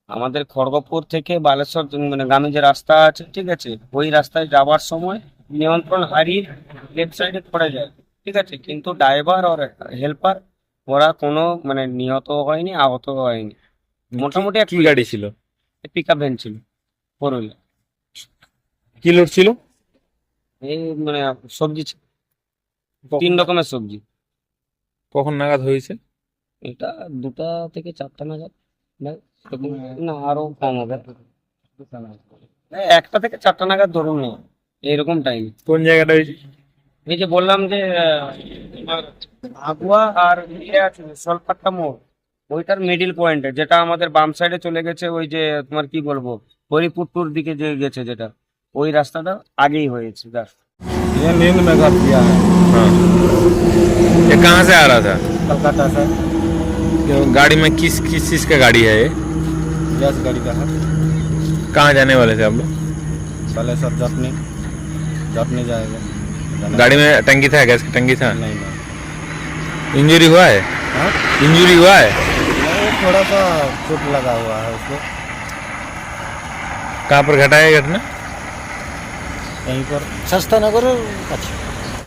আমাদের খড়গপুর থেকে বালেশ্বর মানে গ্রামে যে রাস্তা আছে, ঠিক আছে, ওই রাস্তায় যাওয়ার সময় নিয়ন্ত্রণ হারিয়ে লেফট সাইডে পড়ে যায়। ঠিক আছে, কিন্তু ড্রাইভার আর হেল্পার ওরা কোনো মানে নিহত হয়নি, আহত হয়নি। কি মোটামুটি কি গাড়ি ছিল? পিক আপ ভ্যান ছিল, ফোর হুইলার। কি লোড ছিল? এই মানে সবজি ছিল, কখন 3 রকমের সবজি। কখন নাগাদ হয়েছে? এটা 2টা থেকে 4টা নাগাদ। না, এরকম না, আরো কম হবে। 1টা থেকে 4টা নাগাদ ধরুন না, এইরকম টাইম। কোন জায়গাটা হয়েছে? এই যে বললাম যে তোমার আগুয়া আর ইয়ে আছে সলপাট্টা মোড়, ওইটার মিডিল পয়েন্টে, যেটা আমাদের বাম সাইডে চলে গেছে, ওই যে তোমার কি বলবো, হরিপুরপুর দিকে যে গেছে যেটা, ওই রাস্তাটা আগেই হয়েছে জাস্ট। ये नींद में घर दिया है। हाँ। ये कहाँ से आ रहा था? कलकत्ता से गाड़ी में किस किस चीज का गाड़ी है ये? गैस गाड़ी का है। कहाँ जाने वाले थे आप लोग? पहले सब जपने जपने जाएगा। गाड़ी में टंकी था, गैस की टंकी था? नहीं नहीं। इंजरी हुआ है? हाँ? इंजरी हुआ है? नहीं, थोड़ा सा चोट लगा हुआ है उसको। कहाँ पर घटा है घटना? कहीं पर सस्ता नगर अच्छा।